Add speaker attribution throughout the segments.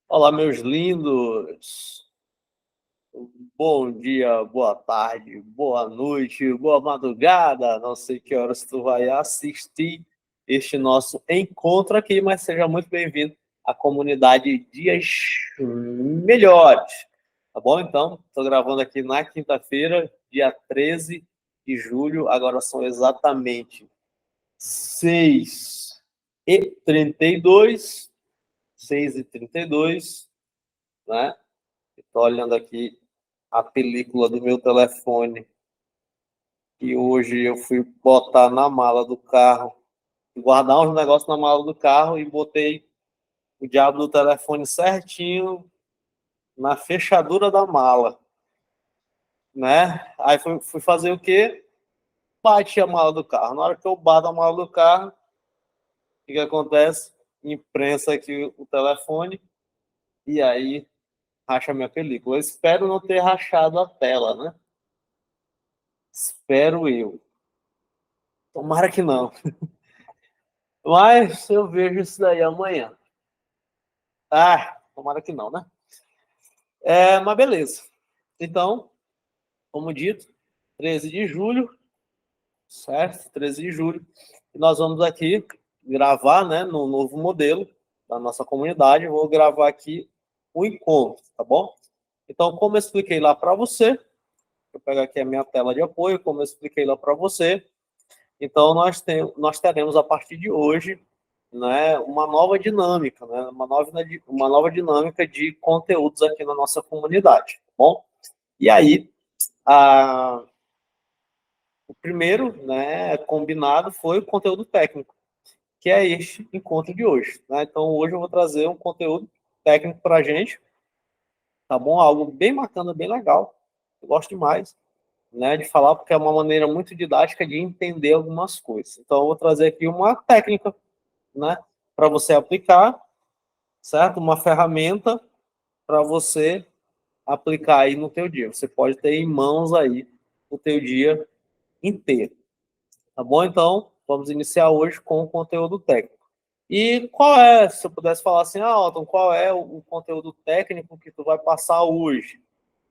Speaker 1: Olá, meus lindos. Bom dia, boa tarde, boa noite, boa madrugada. Não sei que horas tu vai assistir este nosso encontro aqui, mas seja muito bem-vindo à comunidade Dias Melhores. Tá bom? Então, estou gravando aqui na quinta-feira, dia 13 de julho. Agora são exatamente 6h32, 6h32, né? Estou olhando aqui a película do meu telefone e hoje eu fui botar na mala do carro, guardar uns negócios na mala do carro e botei o diabo do telefone certinho na fechadura da mala, né? Aí fui fazer o quê? Bati a mala do carro. Na hora que eu bato a mala do carro, o que acontece? Imprensa aqui o telefone e aí racha a minha película. Eu espero não ter rachado a tela, né? Espero eu. Tomara que não. Mas eu vejo isso daí amanhã. Tomara que não, né? Mas beleza. Então, como dito, 13 de julho, certo? 13 de julho. E nós vamos aqui gravar, né, no novo modelo da nossa comunidade. Vou gravar aqui o encontro, tá bom? Então, como eu expliquei lá para você, vou pegar aqui a minha tela de apoio, como eu expliquei lá para você, então nós teremos a partir de hoje, né, uma nova dinâmica, né, uma nova dinâmica de conteúdos aqui na nossa comunidade, tá bom? E aí, o primeiro, né, combinado foi o conteúdo técnico, que é este encontro de hoje, né? Então, hoje eu vou trazer um conteúdo técnico para a gente, tá bom? Algo bem bacana, bem legal. Eu gosto demais, né, de falar, porque é uma maneira muito didática de entender algumas coisas. Então, eu vou trazer aqui uma técnica, né, para você aplicar, certo? Uma ferramenta para você aplicar aí no teu dia. Você pode ter em mãos aí o teu dia inteiro, tá bom? Então, vamos iniciar hoje com o conteúdo técnico. E qual é, se eu pudesse falar assim, Alton, qual é o conteúdo técnico que tu vai passar hoje?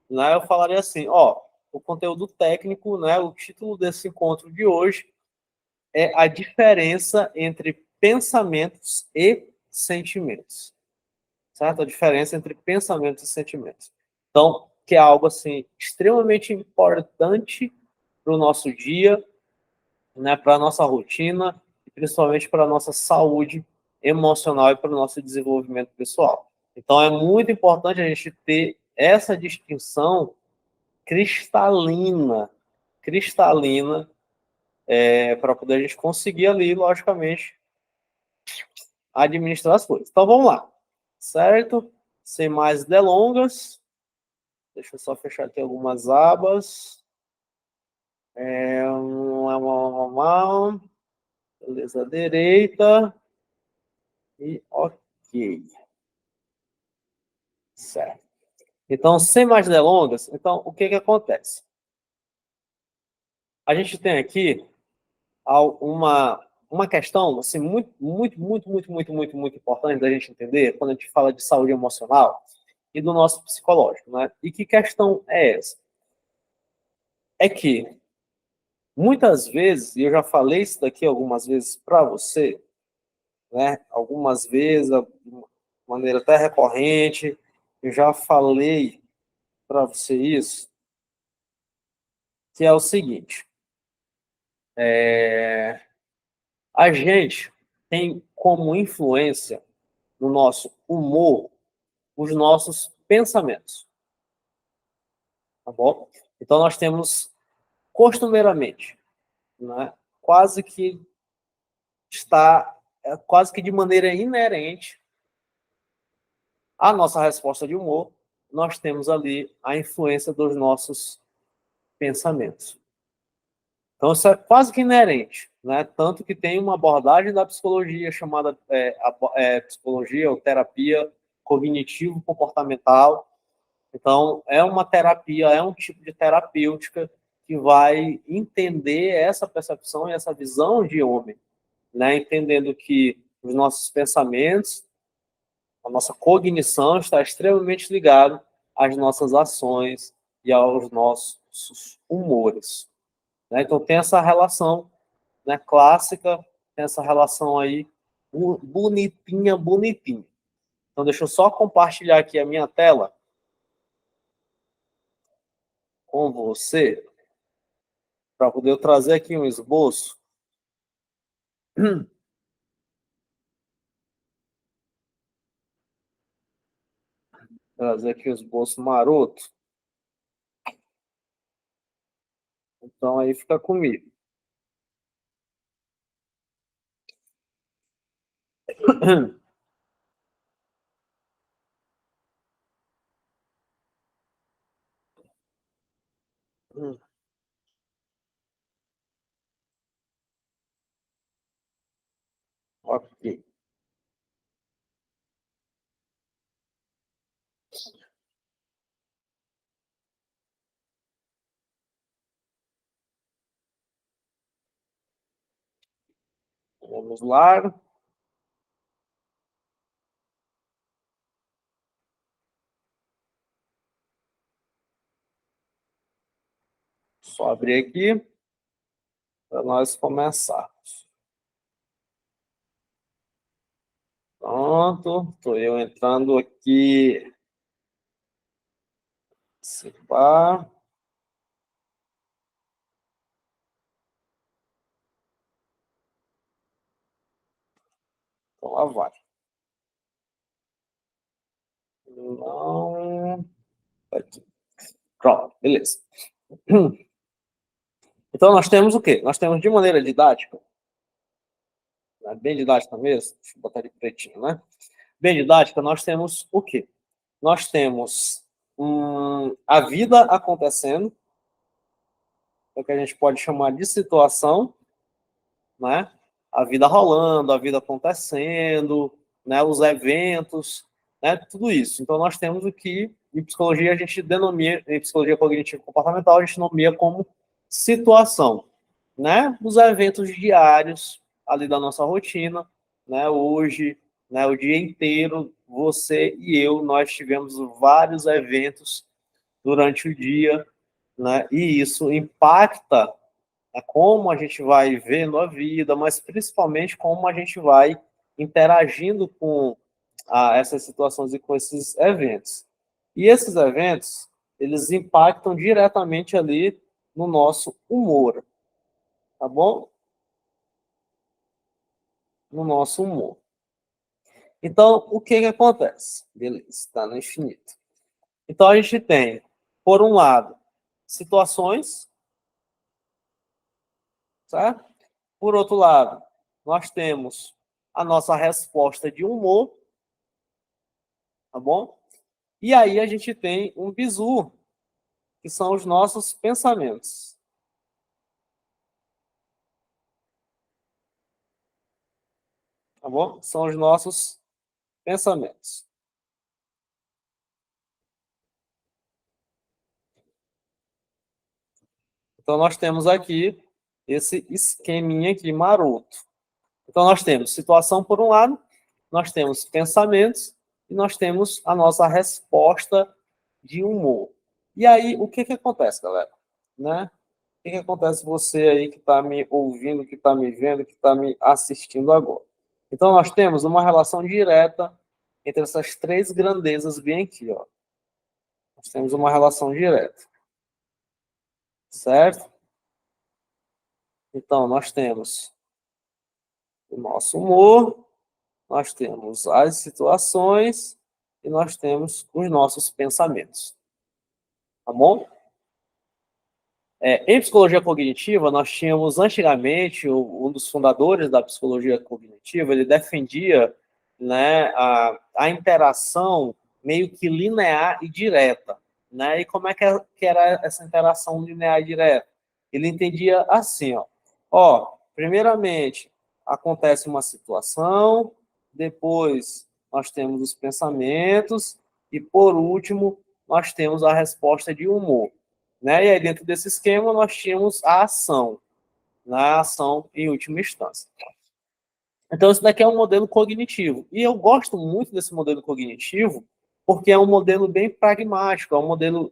Speaker 1: Né? Eu falaria assim, o conteúdo técnico, né, o título desse encontro de hoje é a diferença entre pensamentos e sentimentos, certo? A diferença entre pensamentos e sentimentos. Então, que é algo assim extremamente importante para o nosso dia, né, para a nossa rotina e principalmente para a nossa saúde emocional e para o nosso desenvolvimento pessoal. Então, é muito importante a gente ter essa distinção cristalina, para poder a gente conseguir ali, logicamente, administrar as coisas. Então, vamos lá, certo? Sem mais delongas, deixa eu só fechar aqui algumas abas. Beleza, direita. E ok. Certo. Então, sem mais delongas, então, o que acontece? A gente tem aqui uma questão assim, muito importante da gente entender quando a gente fala de saúde emocional e do nosso psicológico, né? E que questão é essa? É que muitas vezes, e eu já falei isso daqui algumas vezes para você, né? Algumas vezes, de maneira até recorrente, eu já falei para você isso, que é o seguinte: a gente tem como influência no nosso humor os nossos pensamentos, tá bom? Então nós temos costumeiramente, né, quase que de maneira inerente à nossa resposta de humor, nós temos ali a influência dos nossos pensamentos. Então isso é quase que inerente, né? Tanto que tem uma abordagem da psicologia chamada psicologia ou terapia cognitivo-comportamental. Então, é uma terapia, é um tipo de terapêutica que vai entender essa percepção e essa visão de homem, né? Entendendo que os nossos pensamentos A nossa cognição está extremamente ligada às nossas ações e aos nossos humores. Né? Então, tem essa relação, né, clássica, tem essa relação aí bonitinha, bonitinha. Então, deixa eu só compartilhar aqui a minha tela com você, para poder trazer aqui um esboço. Trazer aqui o esboço maroto. Então, aí fica comigo. Ok. Vamos lá. Só abrir aqui para nós começarmos. Pronto, estou eu entrando aqui. Observar. Então lá vai. Não. Aqui. Pronto, beleza. Então nós temos o quê? Nós temos de maneira didática, né? Bem didática mesmo, deixa eu botar de pretinho, né? Bem didática, nós temos o quê? Nós temos a vida acontecendo, o que a gente pode chamar de situação, né? A vida rolando, a vida acontecendo, né? Os eventos, né? Tudo isso. Então nós temos o que em psicologia a gente denomina, em psicologia cognitivo comportamental a gente nomeia como situação, né? Os eventos diários ali da nossa rotina, né? Hoje, né? O dia inteiro, você e eu, nós tivemos vários eventos durante o dia, né? E isso impacta como a gente vai vendo a vida, mas principalmente como a gente vai interagindo com essas situações e com esses eventos. E esses eventos, eles impactam diretamente ali no nosso humor, tá bom? No nosso humor. Então, o que acontece? Beleza, está no infinito. Então, a gente tem, por um lado, situações, certo? Por outro lado, nós temos a nossa resposta de humor, tá bom? E aí a gente tem um bizu, que são os nossos pensamentos. Tá bom? São os nossos pensamentos. Então nós temos aqui esse esqueminha aqui maroto. Então nós temos situação por um lado, nós temos pensamentos e nós temos a nossa resposta de humor. E aí, o que acontece, galera? Né? O que acontece você aí que está me ouvindo, que está me vendo, que está me assistindo agora? Então, nós temos uma relação direta entre essas três grandezas bem aqui, ó. Nós temos uma relação direta, certo? Então, nós temos o nosso humor, nós temos as situações e nós temos os nossos pensamentos, tá bom? Em psicologia cognitiva, nós tínhamos antigamente um dos fundadores da psicologia cognitiva, ele defendia, né, a interação meio que linear e direta, né? E como é que era essa interação linear e direta? Ele entendia assim, primeiramente acontece uma situação, depois nós temos os pensamentos e por último nós temos a resposta de humor. Né? E aí, dentro desse esquema, nós tínhamos a ação, né? A ação em última instância. Então, isso daqui é um modelo cognitivo. E eu gosto muito desse modelo cognitivo porque é um modelo bem pragmático, é um modelo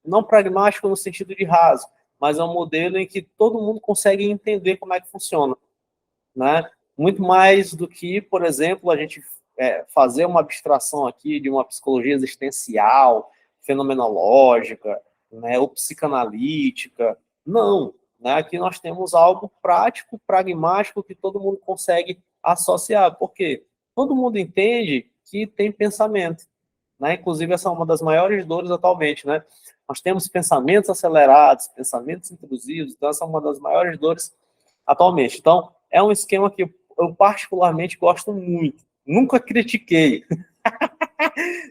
Speaker 1: não pragmático no sentido de raso, mas é um modelo em que todo mundo consegue entender como é que funciona, né? Muito mais do que, por exemplo, a gente fazer uma abstração aqui de uma psicologia existencial, fenomenológica, né, ou psicanalítica. Não, né? Aqui nós temos algo prático, pragmático, que todo mundo consegue associar, porque todo mundo entende que tem pensamento, né? Inclusive, essa é uma das maiores dores atualmente, né? Nós temos pensamentos acelerados, pensamentos intrusivos, então essa é uma das maiores dores atualmente. Então, é um esquema que eu particularmente gosto muito. Nunca critiquei.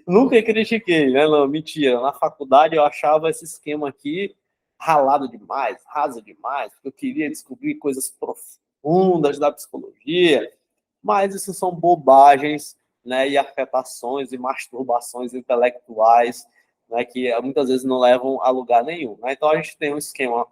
Speaker 1: Nunca critiquei, né? Não, mentira. Na faculdade eu achava esse esquema aqui ralado demais, raso demais, porque eu queria descobrir coisas profundas da psicologia, mas isso são bobagens, né, e afetações e masturbações intelectuais, né, que muitas vezes não levam a lugar nenhum. Né? Então a gente tem um esquema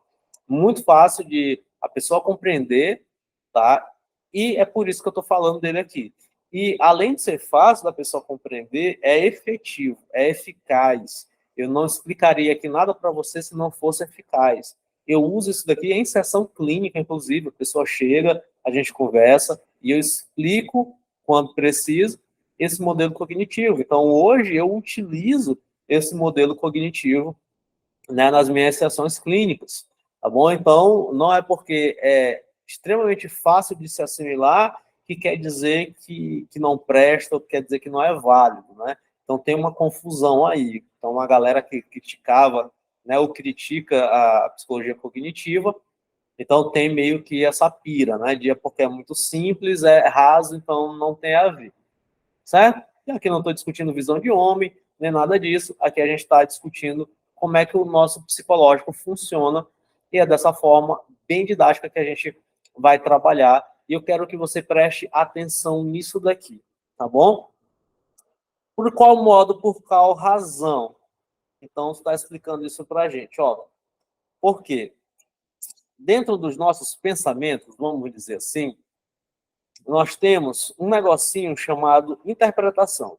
Speaker 1: muito fácil de a pessoa compreender, tá? E é por isso que eu estou falando dele aqui. E além de ser fácil da pessoa compreender, é efetivo, é eficaz. Eu não explicaria aqui nada para você se não fosse eficaz. Eu uso isso daqui em sessão clínica, inclusive. A pessoa chega, a gente conversa e eu explico, quando preciso, esse modelo cognitivo. Então, hoje, eu utilizo esse modelo cognitivo, né, nas minhas sessões clínicas, tá bom? Então, não é porque é extremamente fácil de se assimilar que quer dizer que não presta ou quer dizer que não é válido, né? Então, tem uma confusão aí. Então, uma galera que criticava, né, ou critica a psicologia cognitiva, então tem meio que essa pira, né? De porque é muito simples, é raso, então não tem a ver, certo? E aqui não estou discutindo visão de homem, nem nada disso. Aqui a gente está discutindo como é que o nosso psicológico funciona e é dessa forma bem didática que a gente vai trabalhar. E eu quero que você preste atenção nisso daqui, tá bom? Por qual modo, por qual razão? Então, você está explicando isso para a gente. Ó, por quê? Dentro dos nossos pensamentos, vamos dizer assim, nós temos um negocinho chamado interpretação.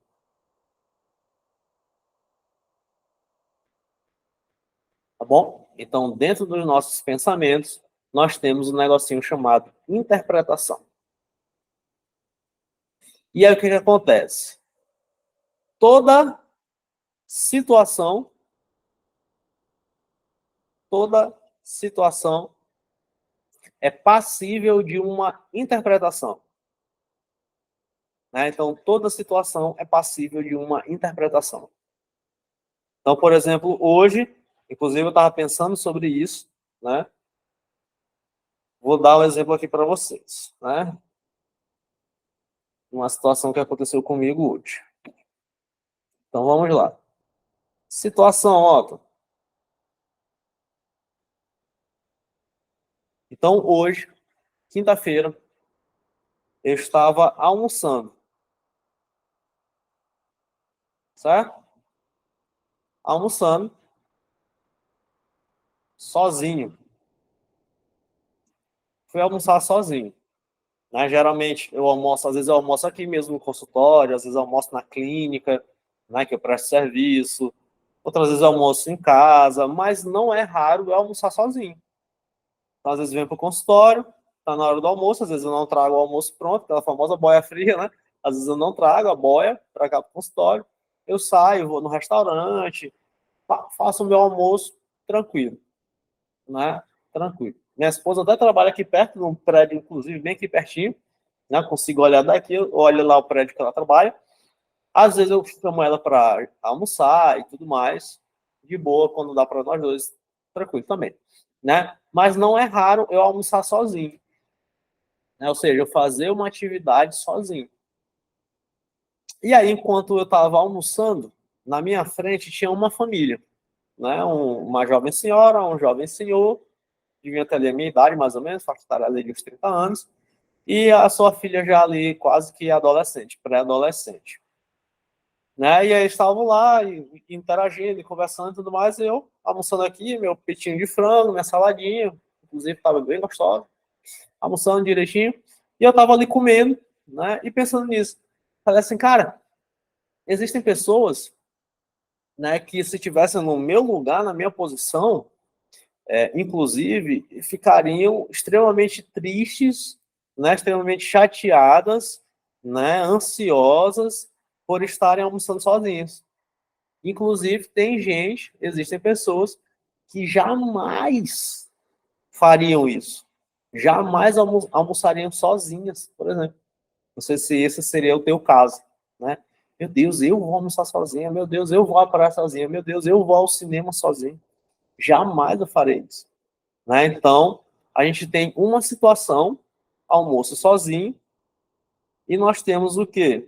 Speaker 1: Tá bom? Então, dentro dos nossos pensamentos, nós temos um negocinho chamado interpretação. E aí o que, que acontece? Toda situação, toda situação é passível de uma interpretação. Né? Então, toda situação é passível de uma interpretação. Então, por exemplo, hoje, inclusive eu estava pensando sobre isso, né? Vou dar um exemplo aqui para vocês, né? Uma situação que aconteceu comigo hoje. Então, vamos lá. Situação, Otto. Então, hoje, quinta-feira, eu estava almoçando, certo? Almoçando, sozinho. Fui almoçar sozinho. Né? Geralmente, eu almoço, às vezes eu almoço aqui mesmo no consultório, às vezes eu almoço na clínica, né, que eu presto serviço. Outras vezes eu almoço em casa, mas não é raro eu almoçar sozinho. Então, às vezes eu venho para o consultório, está na hora do almoço, às vezes eu não trago o almoço pronto, aquela famosa boia fria, né? Às vezes eu não trago a boia para cá para o consultório. Eu saio, vou no restaurante, faço o meu almoço tranquilo, né? Tranquilo. Minha esposa até trabalha aqui perto, num prédio, inclusive, bem aqui pertinho, né? Consigo olhar daqui, eu olho lá o prédio que ela trabalha. Às vezes eu chamo ela para almoçar e tudo mais, de boa, quando dá para nós dois, tranquilo também, né? Mas não é raro eu almoçar sozinho, né? Ou seja, eu fazer uma atividade sozinho. E aí, enquanto eu estava almoçando, na minha frente tinha uma família, né? Uma jovem senhora, um jovem senhor, devia ter ali a minha idade, mais ou menos, estar ali de uns 30 anos, e a sua filha já ali quase que adolescente, pré-adolescente. Né? E aí estavam lá, interagindo, conversando e tudo mais, e eu almoçando aqui, meu petinho de frango, minha saladinha, inclusive estava bem gostosa, almoçando direitinho, E eu estava ali comendo, né, e pensando nisso. Falei assim, cara, existem pessoas, né, que se tivessem no meu lugar, na minha posição, inclusive, ficariam extremamente tristes, né, extremamente chateadas, né, ansiosas por estarem almoçando sozinhas. Inclusive, existem pessoas que jamais fariam isso. Jamais almoçariam sozinhas, por exemplo. Não sei se esse seria o teu caso, né? Meu Deus, eu vou almoçar sozinha. Meu Deus, eu vou à praia sozinha. Meu Deus, eu vou ao cinema sozinho. Jamais eu farei isso, né? Então, a gente tem uma situação, almoço sozinho, e nós temos o quê?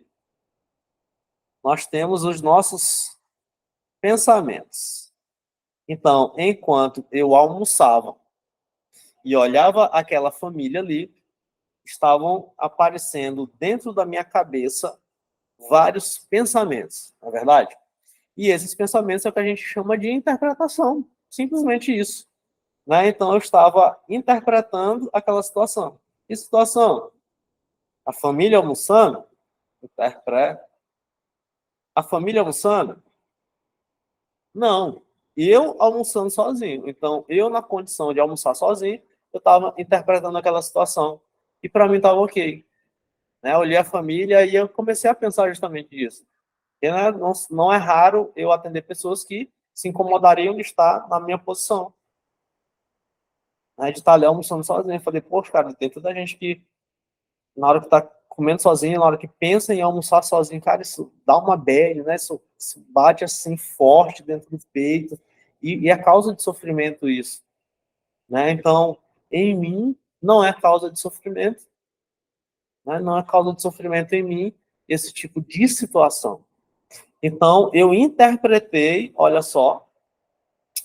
Speaker 1: Nós temos os nossos pensamentos. Então, enquanto eu almoçava e olhava aquela família ali, estavam aparecendo dentro da minha cabeça vários pensamentos, não é verdade? E esses pensamentos é o que a gente chama de interpretação, simplesmente isso, né? Então eu estava interpretando aquela situação. Que situação? A família almoçando? Interpreta. A família almoçando? Não. Eu almoçando sozinho. Então, eu na condição de almoçar sozinho, eu estava interpretando aquela situação. E para mim estava ok. Né? Eu olhei a família e eu comecei a pensar justamente nisso. E não é raro eu atender pessoas que se incomodariam de estar na minha posição, né? De estar ali almoçando sozinho. Eu falei, poxa, cara, tem tanta gente que, na hora que está comendo sozinho, na hora que pensa em almoçar sozinho, cara, isso dá uma bad, né? Isso bate assim forte dentro do peito. E é causa de sofrimento isso, né? Então, em mim, não é causa de sofrimento, né? Não é causa de sofrimento em mim esse tipo de situação. Então, eu interpretei, olha só,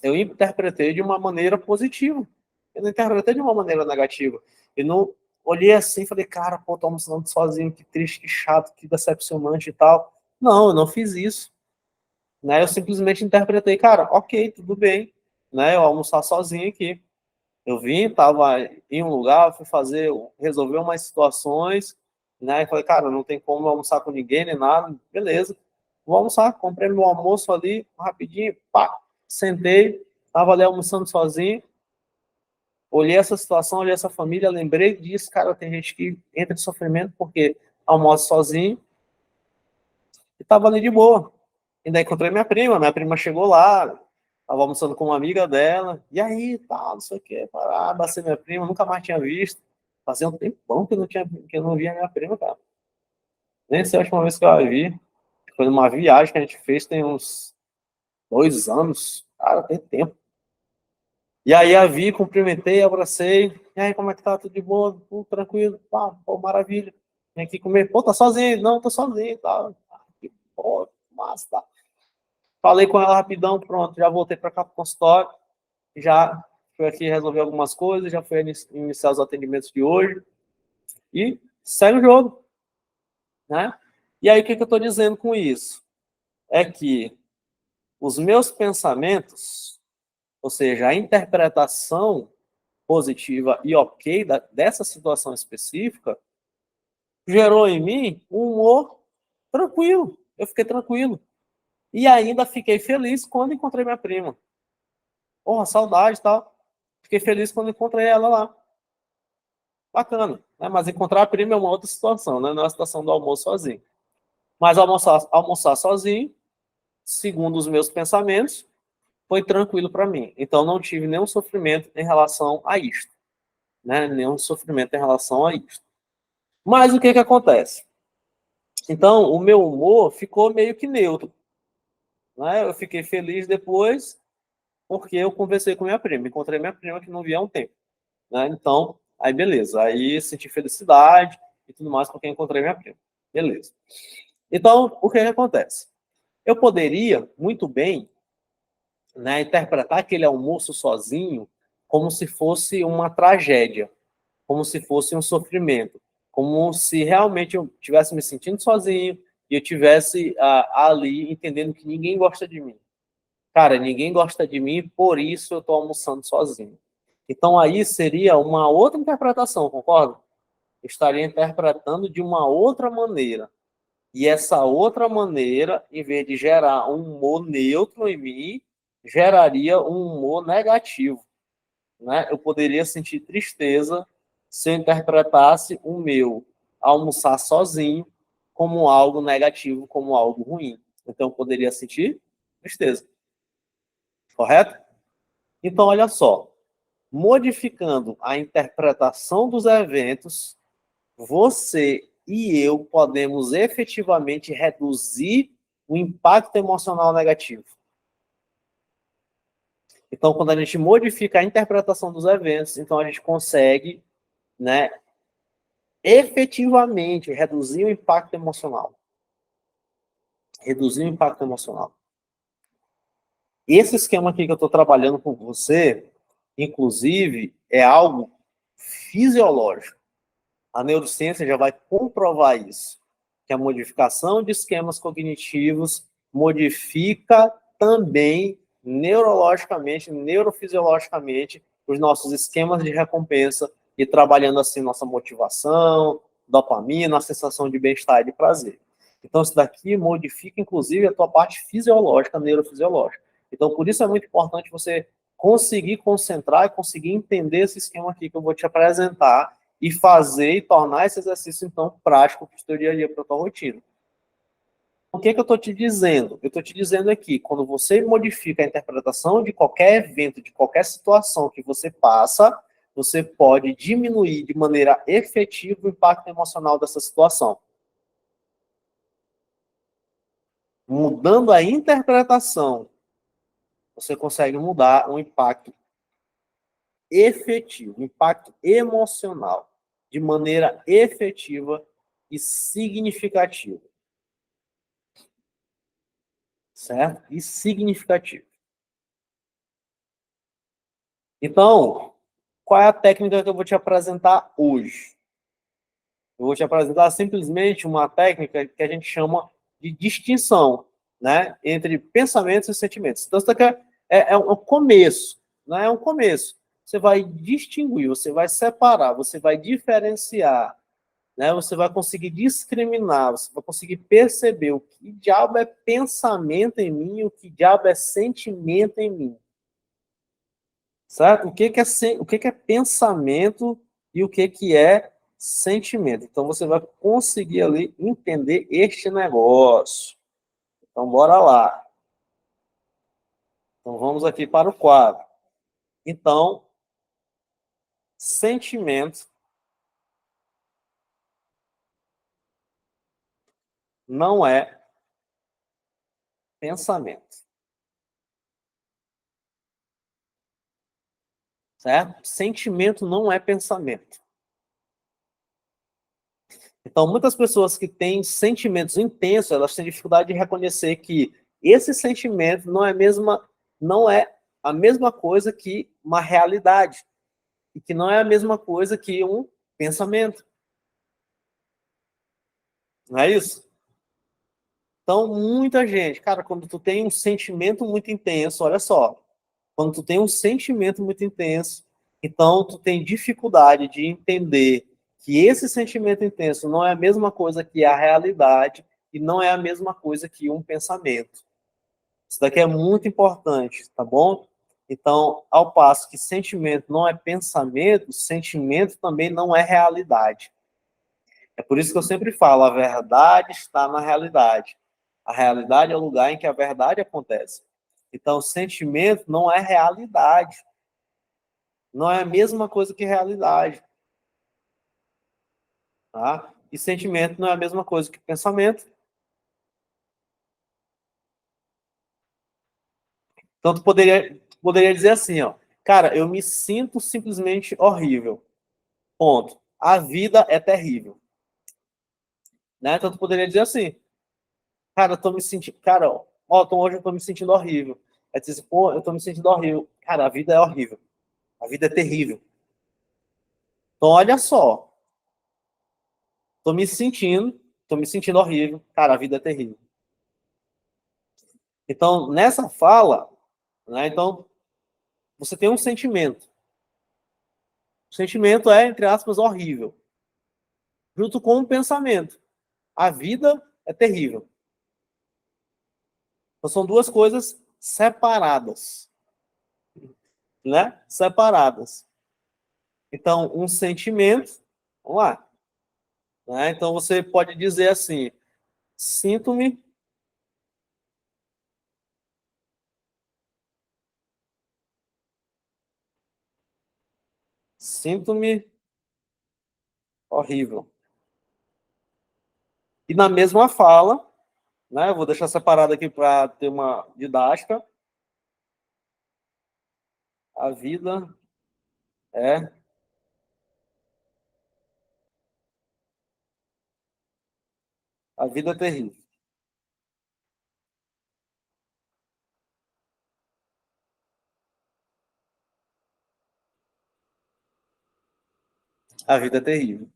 Speaker 1: eu interpretei de uma maneira positiva. Eu não interpretei de uma maneira negativa. Eu não olhei assim e falei, cara, pô, tô almoçando sozinho, que triste, que chato, que decepcionante e tal. Não, eu não fiz isso. Né? Eu simplesmente interpretei, cara, ok, tudo bem. Né? Eu almoçar sozinho aqui. Eu vim, estava em um lugar, fui resolver umas situações, né? E falei, cara, não tem como almoçar com ninguém nem nada, beleza. Vou almoçar, comprei meu almoço ali, rapidinho, pá, sentei, estava ali almoçando sozinho, olhei essa situação, olhei essa família, lembrei disso, cara, tem gente que entra em sofrimento porque almoça sozinho, e estava ali de boa. E daí encontrei minha prima chegou lá, estava almoçando com uma amiga dela, e aí, tal, não sei o que, parar, abracei minha prima, nunca mais tinha visto. Fazia um tempão que eu não via minha prima, cara. Nem sei a última vez que eu a vi. Foi numa viagem que a gente fez, tem uns 2 anos. Cara, tem tempo. E aí a vi, cumprimentei, abracei. E aí, como é que tá? Tudo de boa? Tudo tranquilo? Pá, pô, maravilha. Vem aqui comer. Pô, tá sozinho? Não, tô sozinho. Tá. Que pô, massa, tá. Falei com ela rapidão, pronto, já voltei para cá pro consultório, já fui aqui resolver algumas coisas, já fui iniciar os atendimentos de hoje e segue o jogo, né? E aí, o que eu estou dizendo com isso? É que os meus pensamentos, ou seja, a interpretação positiva e ok dessa situação específica, gerou em mim um humor tranquilo. Eu fiquei tranquilo. E ainda fiquei feliz quando encontrei minha prima. Porra, saudade e tal. Fiquei feliz quando encontrei ela lá. Bacana, né? Mas encontrar a prima é uma outra situação, né? Não é a situação do almoço sozinho. Mas almoçar sozinho, segundo os meus pensamentos, foi tranquilo para mim. Então não tive nenhum sofrimento em relação a isto, né? Nenhum sofrimento em relação a isto. Mas o que que acontece? Então o meu humor ficou meio que neutro, né? Eu fiquei feliz depois porque eu conversei com minha prima, encontrei minha prima que não via há um tempo, né? Então, aí beleza, aí senti felicidade e tudo mais porque encontrei minha prima. Beleza. Então, o que que acontece? Eu poderia, muito bem, né, interpretar aquele almoço sozinho como se fosse uma tragédia, como se fosse um sofrimento, como se realmente eu estivesse me sentindo sozinho e eu estivesse ali entendendo que ninguém gosta de mim. Cara, ninguém gosta de mim, por isso eu estou almoçando sozinho. Então aí seria uma outra interpretação, concorda? estaria interpretando de uma outra maneira. E essa outra maneira, em vez de gerar um humor neutro em mim, geraria um humor negativo, né? Eu poderia sentir tristeza se eu interpretasse o meu almoçar sozinho como algo negativo, como algo ruim. Então, eu poderia sentir tristeza. Correto? Então, olha só. Modificando a interpretação dos eventos, você e eu podemos efetivamente reduzir o impacto emocional negativo. Então, quando a gente modifica a interpretação dos eventos, então a gente consegue, né, efetivamente reduzir o impacto emocional. Reduzir o impacto emocional. Esse esquema aqui que eu estou trabalhando com você, inclusive, é algo fisiológico. A neurociência já vai comprovar isso, que a modificação de esquemas cognitivos modifica também neurologicamente, neurofisiologicamente, os nossos esquemas de recompensa e trabalhando assim nossa motivação, dopamina, a sensação de bem-estar e de prazer. Então, isso daqui modifica, inclusive, a tua parte fisiológica, neurofisiológica. Então, por isso é muito importante você conseguir concentrar e conseguir entender esse esquema aqui que eu vou te apresentar e fazer e tornar esse exercício, então, prático para o seu dia a dia, para a tua rotina. O que é que eu estou te dizendo? Eu estou te dizendo aqui, quando você modifica a interpretação de qualquer evento, de qualquer situação que você passa, você pode diminuir de maneira efetiva o impacto emocional dessa situação. Mudando a interpretação, você consegue mudar o impacto efetivo, impacto emocional, de maneira efetiva e significativa. Certo? E significativo. Então, qual é a técnica que eu vou te apresentar hoje? Eu vou te apresentar simplesmente uma técnica que a gente chama de distinção, né, entre pensamentos e sentimentos. Então, isso daqui é um começo, né? É um começo. Você vai distinguir, você vai separar, você vai diferenciar, né? Você vai conseguir discriminar, você vai conseguir perceber o que diabo é pensamento em mim e o que diabo é sentimento em mim. Certo? O que é pensamento e o que é sentimento. Então, você vai conseguir ali entender este negócio. Então, bora lá. Então, vamos aqui para o quadro. Então, sentimento não é pensamento. Certo? Sentimento não é pensamento. Então, muitas pessoas que têm sentimentos intensos, elas têm dificuldade de reconhecer que esse sentimento não é a mesma coisa que uma realidade. E que não é a mesma coisa que um pensamento. Não é isso? Então, muita gente, cara, quando tu tem um sentimento muito intenso, olha só, quando tu tem um sentimento muito intenso, então tu tem dificuldade de entender que esse sentimento intenso não é a mesma coisa que a realidade e não é a mesma coisa que um pensamento. Isso daqui é muito importante, tá bom? Então, ao passo que sentimento não é pensamento, sentimento também não é realidade. É por isso que eu sempre falo, a verdade está na realidade. A realidade é o lugar em que a verdade acontece. Então, sentimento não é realidade. Não é a mesma coisa que realidade. Tá? E sentimento não é a mesma coisa que pensamento. Então, tu poderia dizer assim, ó, cara, eu me sinto simplesmente horrível. Ponto. A vida é terrível. Né? Então, tu poderia dizer assim, cara, eu tô me sentindo, cara, ó, então hoje eu tô me sentindo horrível. Aí tu diz, pô, eu tô me sentindo horrível. Cara, a vida é horrível. A vida é terrível. Então, olha só, tô me sentindo horrível. Cara, a vida é terrível. Então, nessa fala, né, então, você tem um sentimento. O sentimento é, entre aspas, horrível. junto com o pensamento. A vida é terrível. Então, são duas coisas separadas, né? Separadas. Então, um sentimento, vamos lá, né? Então, você pode dizer assim, sinto-me horrível. E na mesma fala, né? Eu vou deixar separado aqui para ter uma didática. A vida é a vida é terrível. A vida é terrível.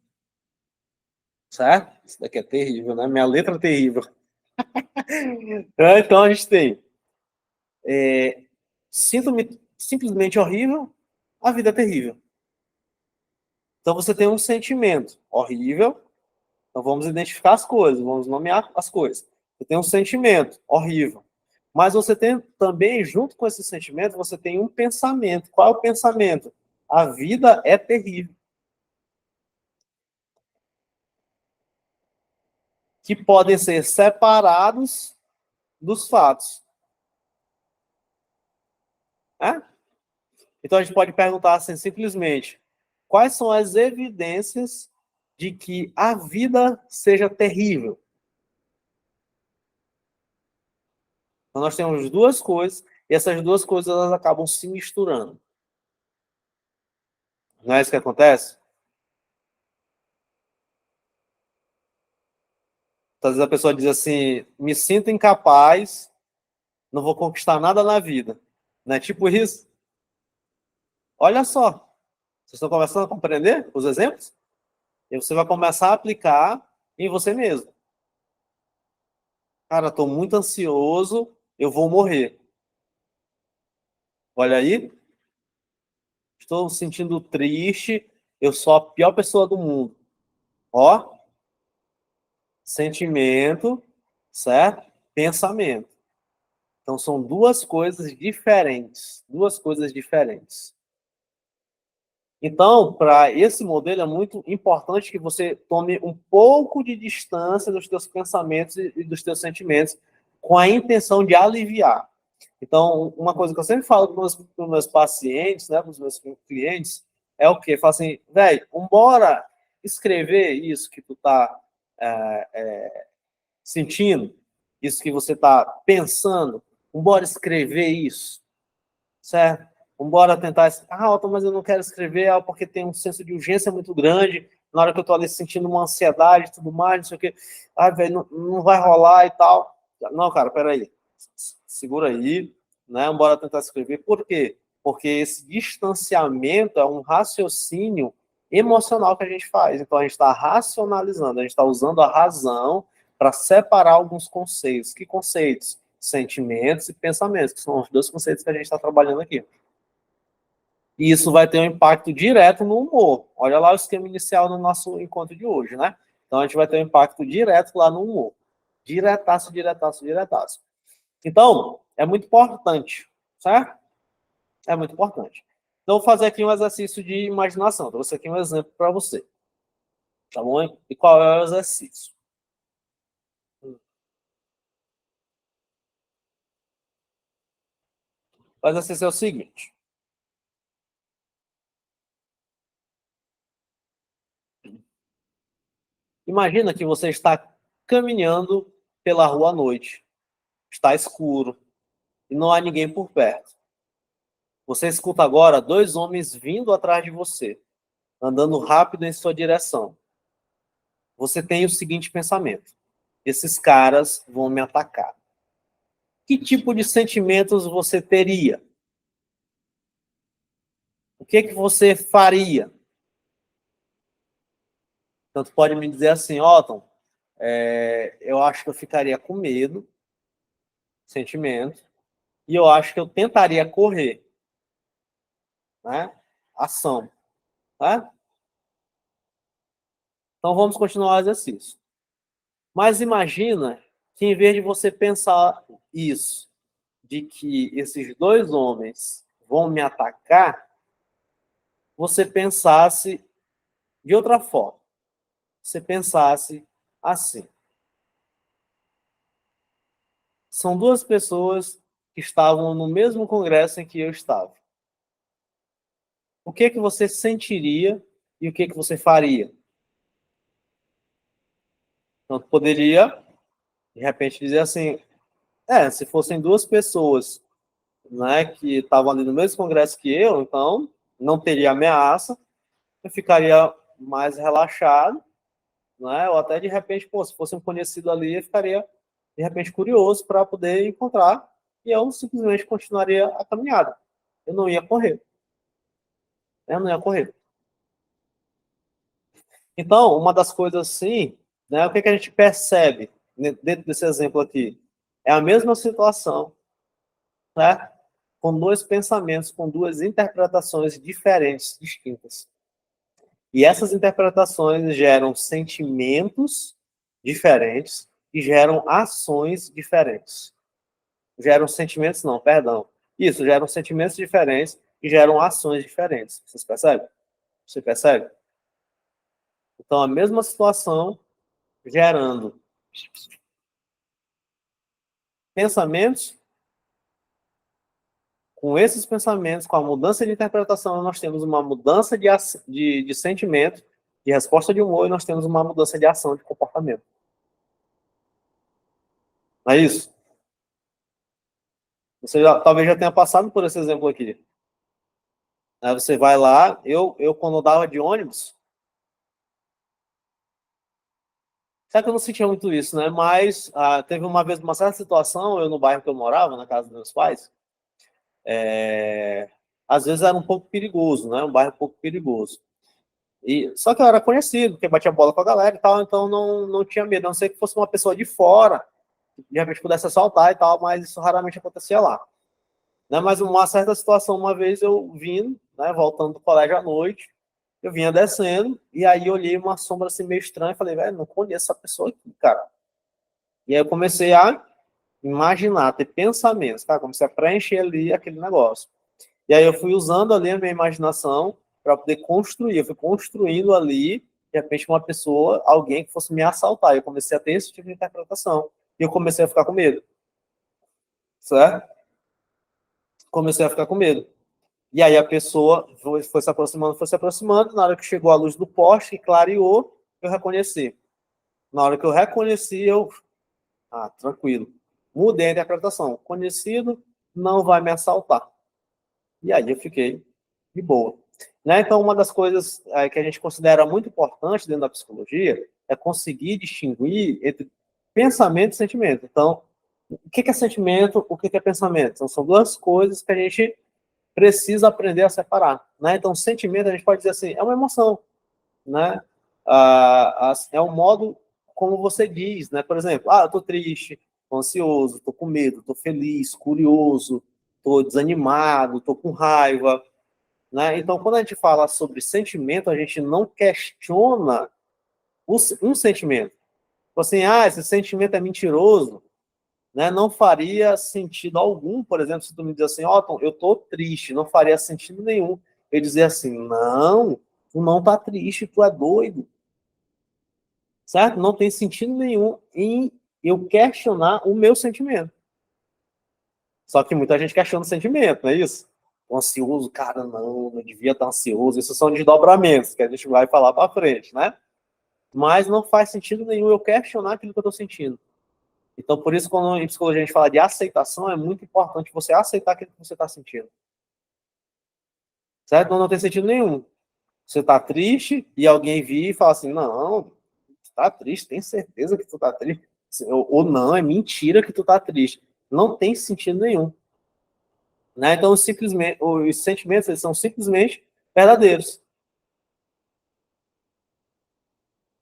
Speaker 1: Certo? Isso daqui é terrível, né? Minha letra é terrível. Então a gente tem sinto-me simplesmente horrível, a vida é terrível. Então você tem um sentimento horrível, então vamos identificar as coisas, vamos nomear as coisas. Você tem um sentimento horrível, mas você tem também, junto com esse sentimento, você tem um pensamento. Qual é o pensamento? A vida é terrível. Que podem ser separados dos fatos. Né? Então a gente pode perguntar assim, simplesmente, quais são as evidências de que a vida seja terrível? Então nós temos duas coisas, e essas duas coisas elas acabam se misturando. Não é isso que acontece? Às vezes a pessoa diz assim, me sinto incapaz, não vou conquistar nada na vida. Não é tipo isso? Olha só, vocês estão começando a compreender os exemplos? E você vai começar a aplicar em você mesmo. Cara, estou muito ansioso, eu vou morrer. Olha aí, estou me sentindo triste, eu sou a pior pessoa do mundo. Ó, sentimento, certo? Pensamento. Então são duas coisas diferentes, duas coisas diferentes. Então, para esse modelo é muito importante que você tome um pouco de distância dos teus pensamentos e dos teus sentimentos com a intenção de aliviar. Então, uma coisa que eu sempre falo para os meus pacientes, né, para os meus clientes, é o quê? Falo assim, velho, bora escrever isso que tu tá sentindo, isso que você tá pensando, bora escrever isso, certo? Bora tentar, Otto, mas eu não quero escrever porque tem um senso de urgência muito grande, na hora que eu tô ali sentindo uma ansiedade e tudo mais, não sei o quê, velho, não vai rolar e tal. Não, cara, peraí, segura aí, né? Bora tentar escrever. Por quê? Porque esse distanciamento é um raciocínio emocional que a gente faz. Então a gente está racionalizando, a gente está usando a razão para separar alguns conceitos. Que conceitos? Sentimentos e pensamentos, que são os dois conceitos que a gente está trabalhando aqui. E isso vai ter um impacto direto no humor. Olha lá o esquema inicial do nosso encontro de hoje, né? Então a gente vai ter um impacto direto lá no humor. Diretaço, diretaço, diretaço. Então, é muito importante, certo? É muito importante. Então, vou fazer aqui um exercício de imaginação. Trouxe aqui um exemplo para você. Tá bom? E qual é o exercício? O exercício é o seguinte. Imagina que você está caminhando pela rua à noite. Está escuro e não há ninguém por perto. Você escuta agora dois homens vindo atrás de você, andando rápido em sua direção. Você tem o seguinte pensamento: esses caras vão me atacar. Que tipo de sentimentos você teria? O que você faria? Tanto pode me dizer assim, Otton, eu acho que eu ficaria com medo, sentimento, e eu acho que eu tentaria correr, né? Ação, tá? Então, vamos continuar o exercício. Mas imagina que, em vez de você pensar isso, de que esses dois homens vão me atacar, você pensasse de outra forma. Você pensasse assim. São duas pessoas que estavam no mesmo congresso em que eu estava. O que que você sentiria e o que que você faria? Então, poderia, de repente, dizer assim, se fossem duas pessoas, né, que estavam ali no mesmo congresso que eu, então não teria ameaça, eu ficaria mais relaxado, né, ou até de repente, pô, se fosse um conhecido ali, eu ficaria de repente curioso para poder encontrar e eu simplesmente continuaria a caminhada. Eu não ia correr. Eu não ia correr. Então, uma das coisas assim, né, o que, que a gente percebe dentro desse exemplo aqui? É a mesma situação, né, com dois pensamentos, com duas interpretações diferentes, distintas. E essas interpretações geram sentimentos diferentes e geram ações diferentes. Geram sentimentos, não, perdão. Isso, geram sentimentos diferentes e geram ações diferentes. Vocês percebem? Você percebe? Então, a mesma situação gerando pensamentos. Com esses pensamentos, com a mudança de interpretação, nós temos uma mudança de sentimento, de resposta de humor, e nós temos uma mudança de ação, de comportamento. Não é isso? Você talvez já tenha passado por esse exemplo aqui. Aí você vai lá, eu quando dava de ônibus, sabe que eu não sentia muito isso, né? Mas teve uma vez, uma certa situação, eu no bairro que eu morava, na casa dos meus pais, às vezes era um pouco perigoso, né? Um bairro um pouco perigoso. Só que eu era conhecido, porque batia bola com a galera e tal, então não tinha medo, a não ser que fosse uma pessoa de fora, de repente pudesse assaltar e tal, mas isso raramente acontecia lá. Né? Mas uma certa situação, uma vez eu vindo, né, voltando do colégio à noite, eu vinha descendo, e aí eu olhei uma sombra assim meio estranha, e falei, velho, não conheço essa pessoa aqui, cara. E aí eu comecei a imaginar, ter pensamentos, tá? Comecei a preencher ali aquele negócio. E aí eu fui usando ali a minha imaginação para poder construir. Eu fui construindo ali, de repente, uma pessoa, alguém que fosse me assaltar. Eu comecei a ter esse tipo de interpretação. E eu comecei a ficar com medo. Certo? Comecei a ficar com medo. E aí a pessoa foi se aproximando, foi se aproximando. Na hora que chegou a luz do poste, que clareou, eu reconheci. Na hora que eu reconheci, tranquilo. Mudei a interpretação. Conhecido não vai me assaltar. E aí eu fiquei de boa. Né? Então, uma das coisas que a gente considera muito importante dentro da psicologia é conseguir distinguir entre pensamento e sentimento. Então, o que é sentimento, o que é pensamento? Então, são duas coisas que a gente precisa aprender a separar. Né? Então, sentimento, a gente pode dizer assim, é uma emoção. Né? É um modo como você diz. Né? Por exemplo, eu estou triste, estou ansioso, estou com medo, estou feliz, curioso, estou desanimado, estou com raiva. Né? Então, quando a gente fala sobre sentimento, a gente não questiona um sentimento. Tipo assim, esse sentimento é mentiroso, né? Não faria sentido algum, por exemplo, se tu me diz assim, Tom, eu tô triste, não faria sentido nenhum. Eu dizer assim, não, tu não tá triste, tu é doido. Certo? Não tem sentido nenhum em eu questionar o meu sentimento. Só que muita gente questiona o sentimento, não é isso? O ansioso, cara, não devia estar ansioso. Isso são desdobramentos que a gente vai falar para frente, né? Mas não faz sentido nenhum eu questionar aquilo que eu estou sentindo. Então, por isso, quando em psicologia a gente fala de aceitação, é muito importante você aceitar aquilo que você está sentindo. Certo? Não tem sentido nenhum. Você está triste e alguém vir e fala assim, não, tu está triste, tem certeza que tu está triste? Ou não, é mentira que tu está triste. Não tem sentido nenhum. Né? Então, simplesmente, os sentimentos eles são simplesmente verdadeiros.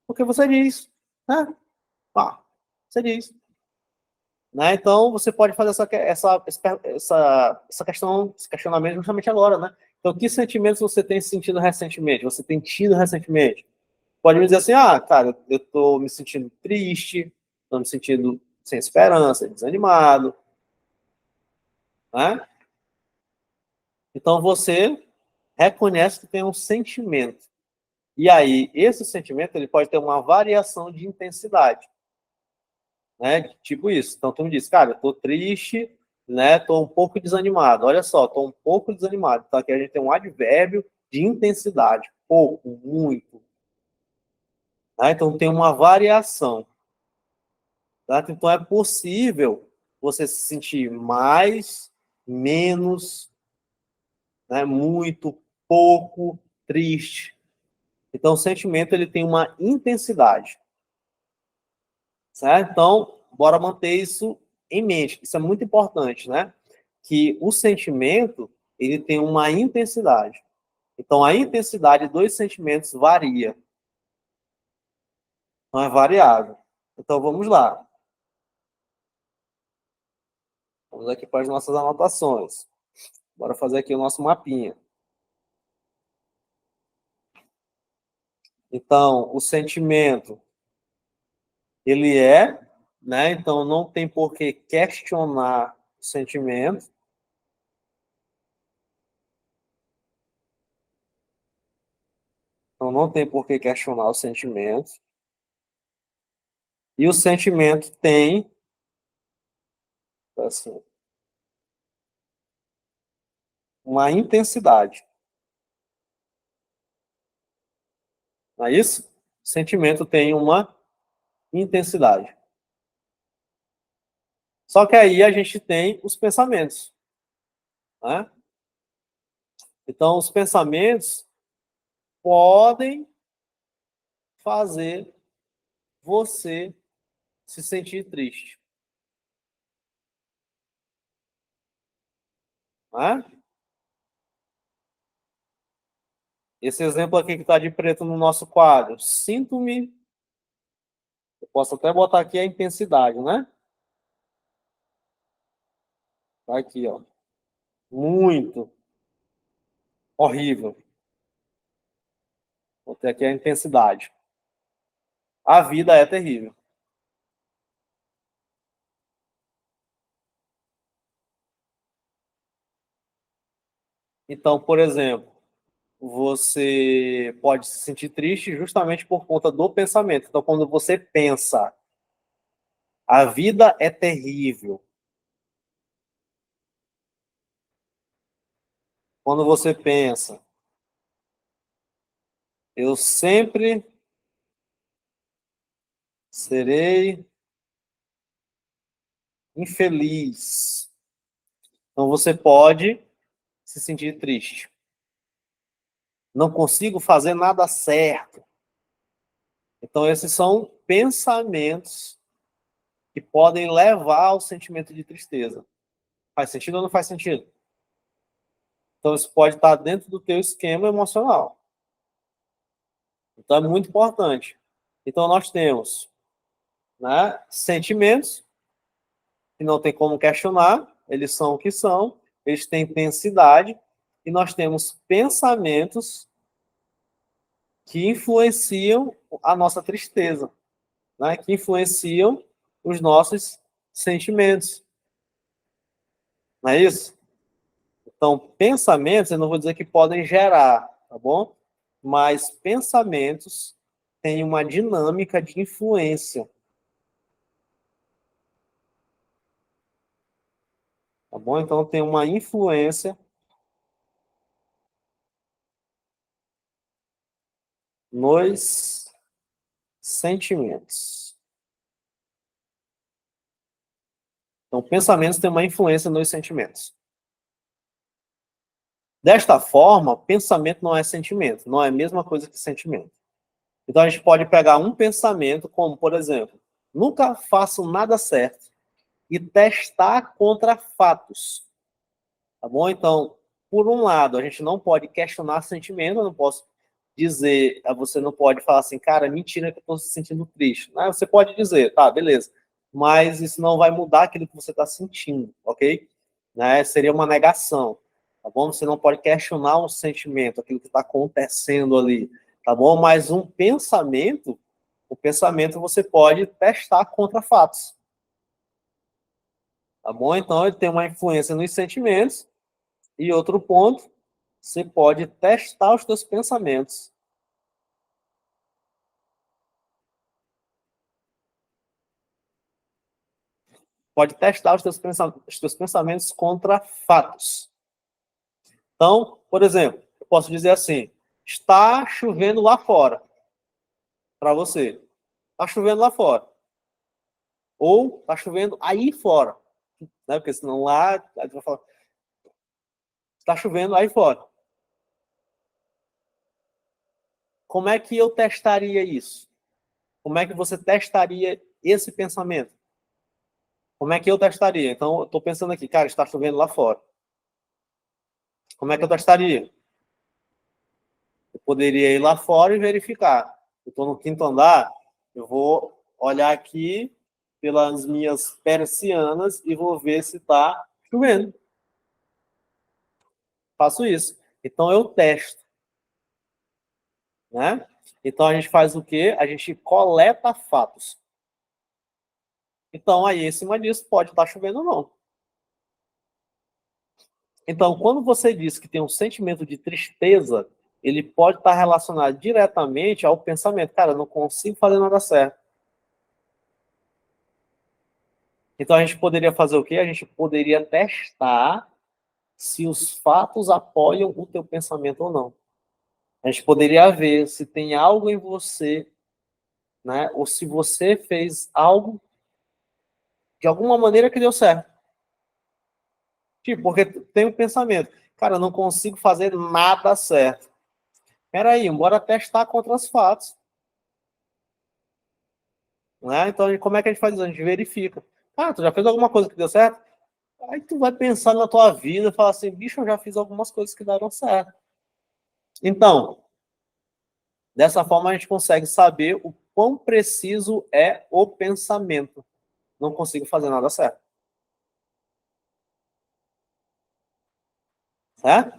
Speaker 1: Porque você diz. Né? Você diz. Né? Então, você pode fazer essa questão, esse questionamento justamente agora. Né? Então, que sentimentos você tem sentido recentemente? Você tem tido recentemente? Pode me dizer assim, ah, cara, eu estou me sentindo triste, estou me sentindo sem esperança, desanimado, né? Então você reconhece que tem um sentimento. E aí, esse sentimento ele pode ter uma variação de intensidade, né? Tipo isso. Então tu me diz, cara, eu tô triste, né? Tô um pouco desanimado. Olha só, tô um pouco desanimado. Então aqui a gente tem um advérbio de intensidade, pouco, muito, né? Então tem uma variação, tá? Então é possível você se sentir mais, menos, né? Muito, pouco, triste. Então o sentimento ele tem uma intensidade. Certo? Então, bora manter isso em mente. Isso é muito importante, né? Que o sentimento, ele tem uma intensidade. Então, a intensidade dos sentimentos varia. Não é variável. Então, vamos lá. Vamos aqui para as nossas anotações. Bora fazer aqui o nosso mapinha. Então, o sentimento, ele é, né? Então, não tem por que questionar o sentimento. Então, não tem por que questionar o sentimento. E o sentimento tem, assim, uma intensidade. Não é isso? O sentimento tem uma intensidade. Só que aí a gente tem os pensamentos, né? Então, os pensamentos podem fazer você se sentir triste, né? Esse exemplo aqui que está de preto no nosso quadro, sinto-me, eu posso até botar aqui a intensidade, né? Tá aqui, ó. Muito horrível. Vou ter aqui a intensidade. A vida é terrível. Então, por exemplo, você pode se sentir triste justamente por conta do pensamento. Então, quando você pensa, a vida é terrível. Quando você pensa, eu sempre serei infeliz. Então, você pode se sentir triste. Não consigo fazer nada certo. Então, esses são pensamentos que podem levar ao sentimento de tristeza. Faz sentido ou não faz sentido? Então, isso pode estar dentro do teu esquema emocional. Então, é muito importante. Então, nós temos, né, sentimentos, que não tem como questionar, eles são o que são, eles têm intensidade, e nós temos pensamentos que influenciam a nossa tristeza, né, que influenciam os nossos sentimentos. Não é isso? Então, pensamentos, eu não vou dizer que podem gerar, tá bom? Mas pensamentos têm uma dinâmica de influência. Tá bom? Então tem uma influência nos sentimentos. Então, pensamentos têm uma influência nos sentimentos. Desta forma, pensamento não é sentimento, não é a mesma coisa que sentimento. Então, a gente pode pegar um pensamento como, por exemplo, nunca faço nada certo e testar contra fatos. Tá bom? Então, por um lado, a gente não pode questionar sentimento, eu não posso dizer, você não pode falar assim, cara, mentira que eu estou se sentindo triste. Né? Você pode dizer, tá, beleza, mas isso não vai mudar aquilo que você está sentindo, ok? Né? Seria uma negação, tá bom? Você não pode questionar um sentimento, aquilo que está acontecendo ali. tá bom? Mas um pensamento, o pensamento você pode testar contra fatos, tá bom? Então, ele tem uma influência nos sentimentos. E outro ponto, você pode testar os seus pensamentos. Pode testar os teus pensamentos contra fatos. Então, por exemplo, eu posso dizer assim: está chovendo lá fora, para você. Está chovendo lá fora. Ou está chovendo aí fora. Né? Porque senão lá, a gente vai falar, está chovendo aí fora. Como é que eu testaria isso? Como é que você testaria esse pensamento? Como é que eu testaria? Então, eu estou pensando aqui, cara, está chovendo lá fora. Como é que eu testaria? Eu poderia ir lá fora e verificar. Eu estou no quinto andar, eu vou olhar aqui pelas minhas persianas e vou ver se está chovendo. Faço isso. Então, eu testo. Né? Então, a gente faz o quê? A gente coleta fatos. Então, aí, em cima disso, pode estar chovendo ou não. Então, quando você diz que tem um sentimento de tristeza, ele pode estar relacionado diretamente ao pensamento. Cara, eu não consigo fazer nada certo. Então, a gente poderia fazer o quê? A gente poderia testar se os fatos apoiam o teu pensamento ou não. A gente poderia ver se tem algo em você, né? Ou se você fez algo de alguma maneira que deu certo. Tipo, porque tem um pensamento, cara, eu não consigo fazer nada certo. Peraí, bora testar contra os fatos. Né? Então, como é que a gente faz isso? A gente verifica. Ah, tu já fez alguma coisa que deu certo? Aí tu vai pensar na tua vida e falar assim, bicho, eu já fiz algumas coisas que deram certo. Então, dessa forma a gente consegue saber o quão preciso é o pensamento. Não consigo fazer nada certo. Certo?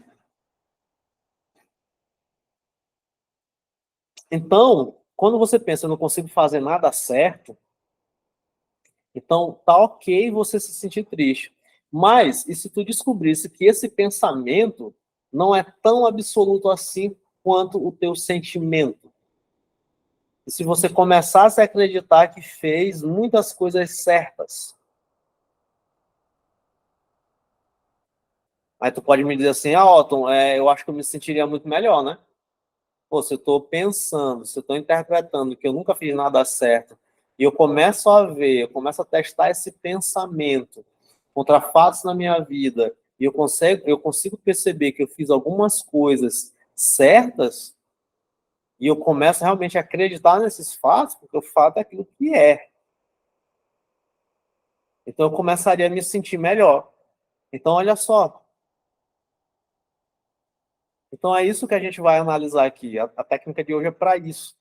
Speaker 1: Então, quando você pensa, eu não consigo fazer nada certo, então tá ok você se sentir triste. Mas, e se tu descobrisse que esse pensamento não é tão absoluto assim quanto o teu sentimento? E se você começasse a acreditar que fez muitas coisas certas, aí tu pode me dizer assim, ah, Otton, eu acho que eu me sentiria muito melhor, né? Pô, se eu estou pensando, se eu estou interpretando que eu nunca fiz nada certo, e eu começo a ver, eu começo a testar esse pensamento contra fatos na minha vida, e eu consigo perceber que eu fiz algumas coisas certas, e eu começo realmente a acreditar nesses fatos, porque o fato é aquilo que é. Então eu começaria a me sentir melhor. Então, olha só. Então é isso que a gente vai analisar aqui. A técnica de hoje é para isso.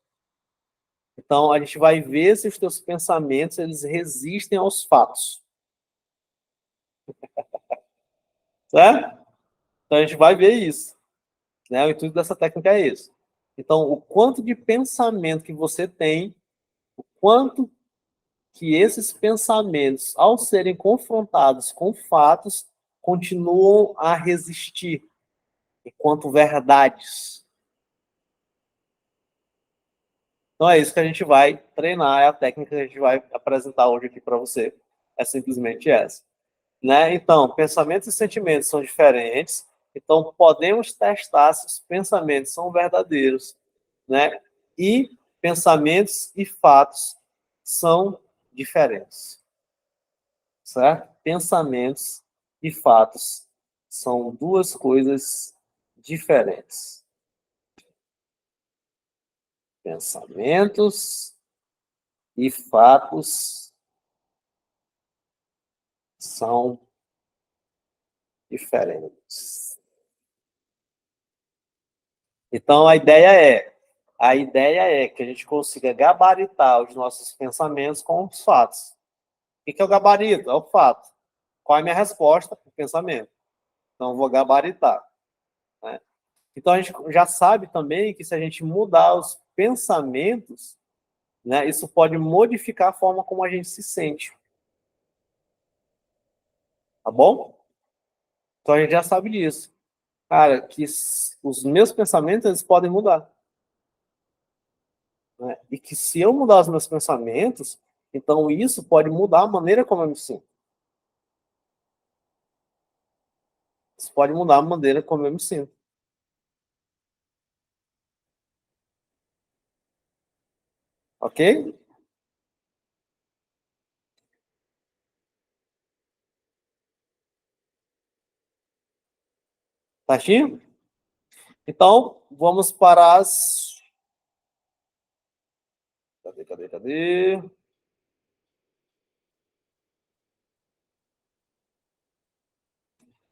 Speaker 1: Então, a gente vai ver se os teus pensamentos eles resistem aos fatos. Certo? Então, a gente vai ver isso. Né? O intuito dessa técnica é esse. Então, o quanto de pensamento que você tem, o quanto que esses pensamentos, ao serem confrontados com fatos, continuam a resistir enquanto verdades. Então, é isso que a gente vai treinar, é a técnica que a gente vai apresentar hoje aqui para você. É simplesmente essa. Né? Então, pensamentos e sentimentos são diferentes, então podemos testar se os pensamentos são verdadeiros, né? E pensamentos e fatos são diferentes, certo? Pensamentos e fatos são duas coisas diferentes. Pensamentos e fatos são diferentes. Então, a ideia é que a gente consiga gabaritar os nossos pensamentos com os fatos. O que é o gabarito? É o fato. Qual é a minha resposta? O pensamento. Então, eu vou gabaritar. Né? Então, a gente já sabe também que se a gente mudar os pensamentos, né, isso pode modificar a forma como a gente se sente. Tá bom? Então, a gente já sabe disso. Cara, que os meus pensamentos, eles podem mudar. Né? E que se eu mudar os meus pensamentos, então isso pode mudar a maneira como eu me sinto. Isso pode mudar a maneira como eu me sinto. Ok? Certinho? Então, vamos para as. Cadê?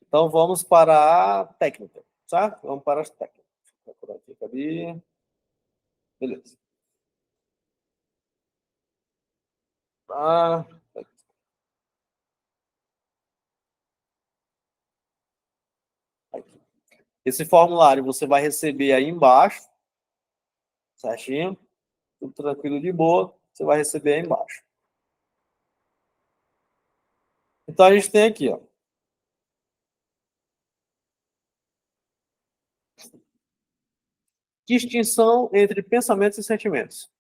Speaker 1: Então, vamos para a técnica, tá? Vamos para as técnicas. Vou procurar aqui, cadê? Beleza. Ah, aqui. Esse formulário você vai receber aí embaixo, certinho? Tudo tranquilo de boa, você vai receber aí embaixo. Então, a gente tem aqui, ó. Distinção entre pensamentos e sentimentos.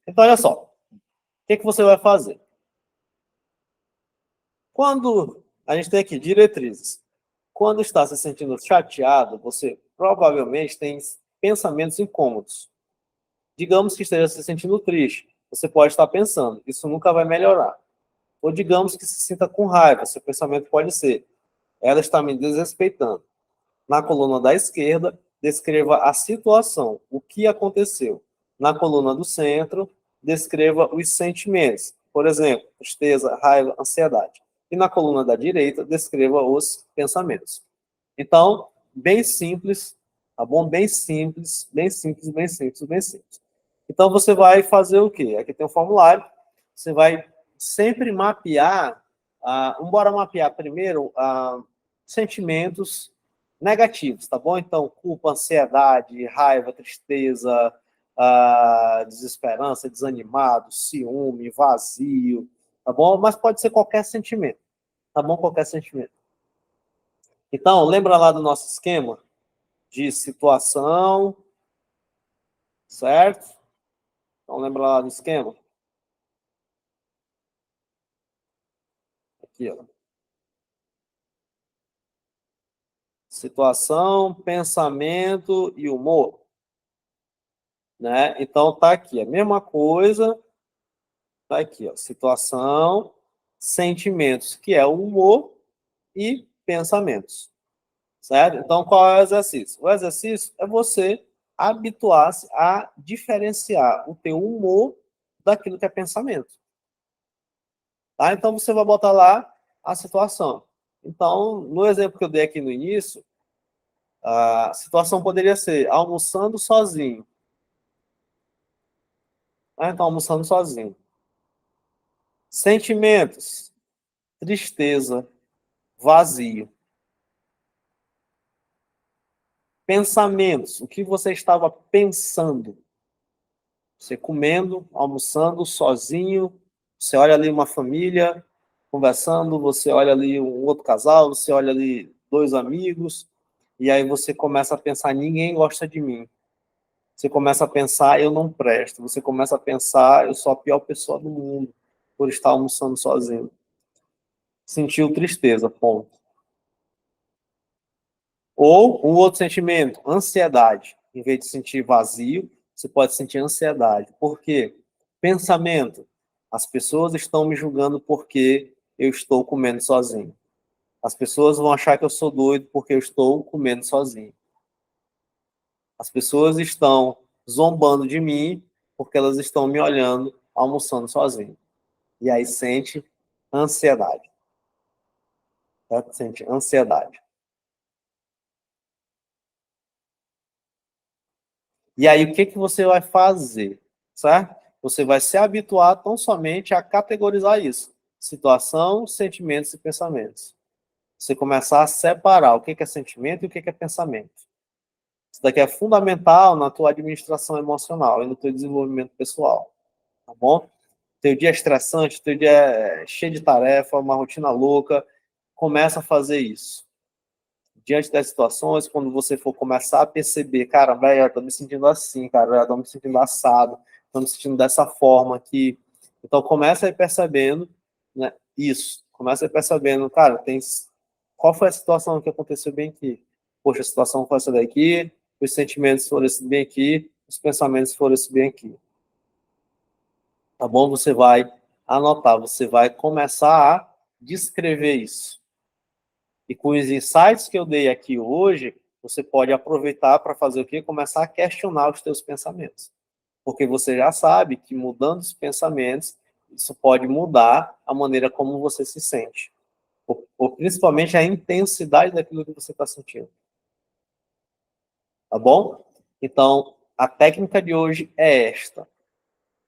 Speaker 1: Então, olha só. O que você vai fazer? Quando a gente tem aqui diretrizes. Quando está se sentindo chateado, você provavelmente tem pensamentos incômodos. Digamos que esteja se sentindo triste. Você pode estar pensando, isso nunca vai melhorar. Ou digamos que se sinta com raiva, seu pensamento pode ser, ela está me desrespeitando. Na coluna da esquerda, descreva a situação, o que aconteceu. Na coluna do centro, descreva os sentimentos. Por exemplo, tristeza, raiva, ansiedade. E na coluna da direita, descreva os pensamentos. Então, bem simples, tá bom? Bem simples, bem simples, bem simples, bem simples. Então, você vai fazer o quê? Aqui tem um formulário. Você vai sempre mapear, bora mapear primeiro sentimentos negativos, tá bom? Então, culpa, ansiedade, raiva, tristeza, desesperança, desanimado, ciúme, vazio, tá bom? Mas pode ser qualquer sentimento, tá bom? Qualquer sentimento. Então, lembra lá do nosso esquema de situação, certo? Então, lembra lá do esquema? Aqui, ó. Situação, pensamento e humor. Né? Então, tá aqui, a mesma coisa, tá aqui, ó. Situação, sentimentos, que é o humor, e pensamentos. Certo? Então, qual é o exercício? O exercício é você habituar-se a diferenciar o teu humor daquilo que é pensamento. Tá? Então, você vai botar lá a situação. Então, no exemplo que eu dei aqui no início, a situação poderia ser almoçando sozinho. Tá? Então, almoçando sozinho. Sentimentos, tristeza, vazio. Pensamentos, o que você estava pensando? Você comendo, almoçando, sozinho, você olha ali uma família conversando, você olha ali um outro casal, você olha ali dois amigos, e aí você começa a pensar, ninguém gosta de mim. Você começa a pensar, eu não presto. Você começa a pensar, eu sou a pior pessoa do mundo por estar almoçando sozinho. Sentiu tristeza, ponto. Ou um outro sentimento, ansiedade. Em vez de sentir vazio, você pode sentir ansiedade. Por quê? Pensamento. As pessoas estão me julgando porque eu estou comendo sozinho. As pessoas vão achar que eu sou doido porque eu estou comendo sozinho. As pessoas estão zombando de mim porque elas estão me olhando almoçando sozinho. E aí sente ansiedade. Certo? Sente ansiedade. E aí, o que, que você vai fazer? Certo? Você vai se habituar tão somente a categorizar isso. situação, sentimentos e pensamentos. Você começar a separar o que é sentimento e o que é pensamento. Isso daqui é fundamental na tua administração emocional e no teu desenvolvimento pessoal, tá bom? Teu dia é estressante, teu dia é cheio de tarefa, uma rotina louca, começa a fazer isso. Diante das situações, quando você for começar a perceber, cara, velho, eu tô me sentindo assim, cara, eu tô me sentindo assado, tô me sentindo dessa forma aqui. Então, começa aí percebendo, né, isso. Começa aí percebendo, cara, qual foi a situação que aconteceu bem aqui? Poxa, a situação foi essa daqui, os sentimentos foram esse bem aqui, os pensamentos foram esse bem aqui. Tá bom? Você vai anotar, você vai começar a descrever isso. E com os insights que eu dei aqui hoje, você pode aproveitar para fazer o quê? Começar a questionar os teus pensamentos. Porque você já sabe que mudando os pensamentos, isso pode mudar a maneira como você se sente. Ou principalmente a intensidade daquilo que você está sentindo. Tá bom? Então, a técnica de hoje é esta.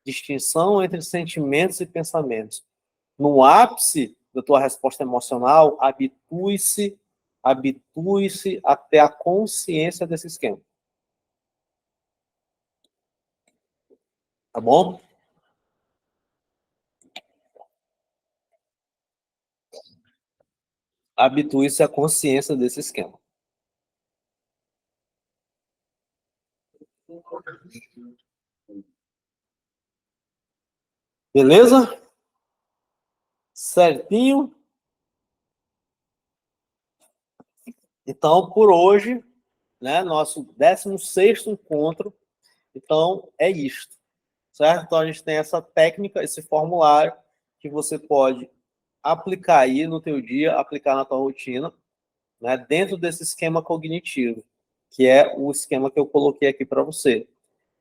Speaker 1: Distinção entre sentimentos e pensamentos. No ápice da tua resposta emocional, habitue-se até a consciência desse esquema. Tá bom? Habitue-se à consciência desse esquema. Beleza? Certinho? Então, por hoje, né, nosso 16º encontro, então é isto, certo? Então, a gente tem essa técnica, esse formulário, que você pode aplicar aí no teu dia, aplicar na tua rotina, né, dentro desse esquema cognitivo, que é o esquema que eu coloquei aqui para você.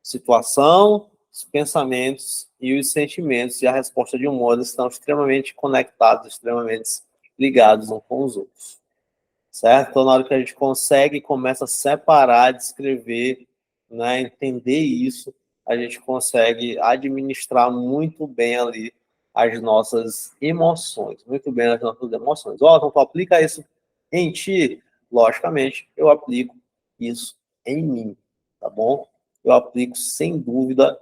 Speaker 1: Situação, os pensamentos e os sentimentos e a resposta de um modo estão extremamente conectados, extremamente ligados uns com os outros. Certo? Então, na hora que a gente consegue e começa a separar, descrever, né, entender isso, a gente consegue administrar muito bem ali as nossas emoções, muito bem as nossas emoções. Ó, então tu aplica isso em ti, logicamente, eu aplico isso em mim, tá bom? Eu aplico sem dúvida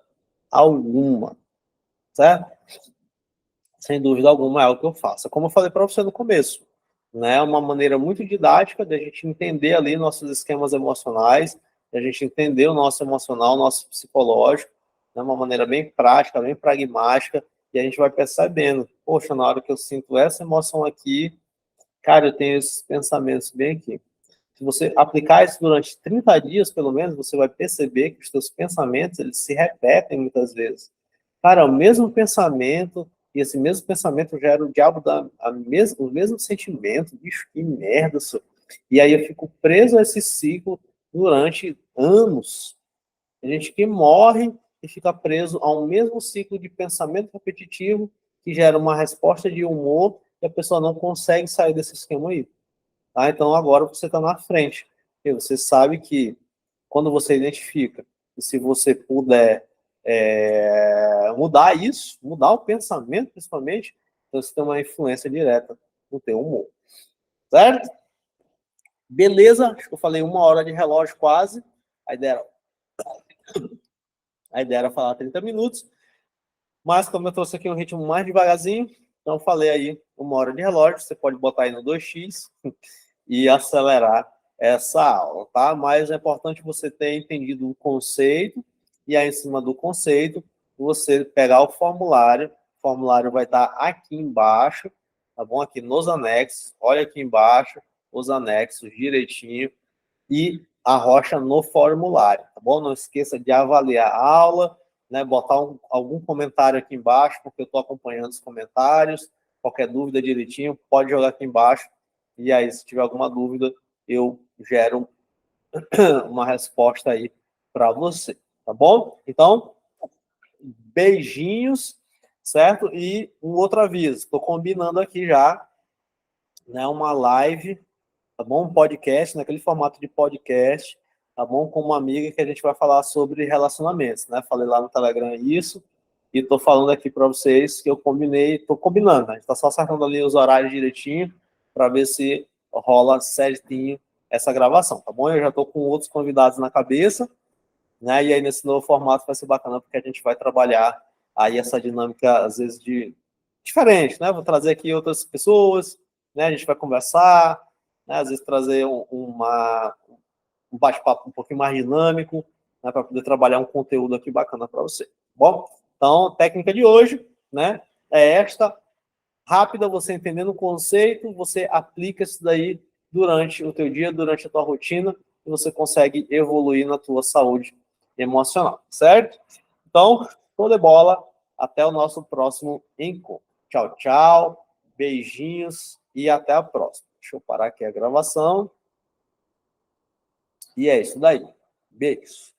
Speaker 1: alguma, certo? Sem dúvida alguma, é o que eu faço. Como eu falei para você no começo, né? É uma maneira muito didática de a gente entender ali nossos esquemas emocionais, de a gente entender o nosso emocional, o nosso psicológico, de uma maneira bem prática, bem pragmática, e a gente vai percebendo, poxa, na hora que eu sinto essa emoção aqui, cara, eu tenho esses pensamentos bem aqui. Se você aplicar isso durante 30 dias, pelo menos, você vai perceber que os seus pensamentos, eles se repetem muitas vezes. Cara, o mesmo pensamento, e esse mesmo pensamento gera o diabo o mesmo sentimento, bicho, que merda, senhor. E aí eu fico preso a esse ciclo durante anos. A gente que morre e fica preso a um mesmo ciclo de pensamento repetitivo que gera uma resposta de humor e a pessoa não consegue sair desse esquema aí. Tá? Então agora você está na frente. Porque você sabe que quando você identifica, e se você puder mudar isso, mudar o pensamento principalmente, então você tem uma influência direta no teu humor. Certo? Beleza, acho que eu falei 1 hora de relógio quase. A ideia era falar 30 minutos, mas como eu trouxe aqui um ritmo mais devagarzinho, então falei aí 1 hora de relógio, você pode botar aí no 2x e acelerar essa aula, tá? Mas é importante você ter entendido o conceito e aí, em cima do conceito, você pegar o formulário vai estar aqui embaixo, tá bom? Aqui nos anexos, olha aqui embaixo, os anexos direitinho e arrocha no formulário, tá bom? Não esqueça de avaliar a aula, né? Botar algum comentário aqui embaixo, porque eu estou acompanhando os comentários, qualquer dúvida direitinho, pode jogar aqui embaixo, e aí, se tiver alguma dúvida, eu gero uma resposta aí para você, tá bom? Então, beijinhos, certo? E um outro aviso, estou combinando aqui já, né, uma live, tá bom? Um podcast, naquele formato de podcast, tá bom? Com uma amiga que a gente vai falar sobre relacionamentos, né? Falei lá no Telegram isso, e estou falando aqui para vocês que eu combinei, estou combinando, né? A gente está só acertando ali os horários direitinho para ver se rola certinho essa gravação, tá bom? Eu já estou com outros convidados na cabeça, né? E aí nesse novo formato vai ser bacana porque a gente vai trabalhar aí essa dinâmica, às vezes, de diferente, né? Vou trazer aqui outras pessoas, né? A gente vai conversar, né? Às vezes trazer um bate-papo um pouquinho mais dinâmico, né? Para poder trabalhar um conteúdo aqui bacana para você. Bom, então, técnica de hoje, né? É esta, rápida, você entendendo o conceito, você aplica isso daí durante o teu dia, durante a tua rotina, e você consegue evoluir na tua saúde emocional, certo? Então, show de bola, até o nosso próximo encontro. Tchau, tchau, beijinhos e até a próxima. Deixa eu parar aqui a gravação. E é isso daí. Beijos.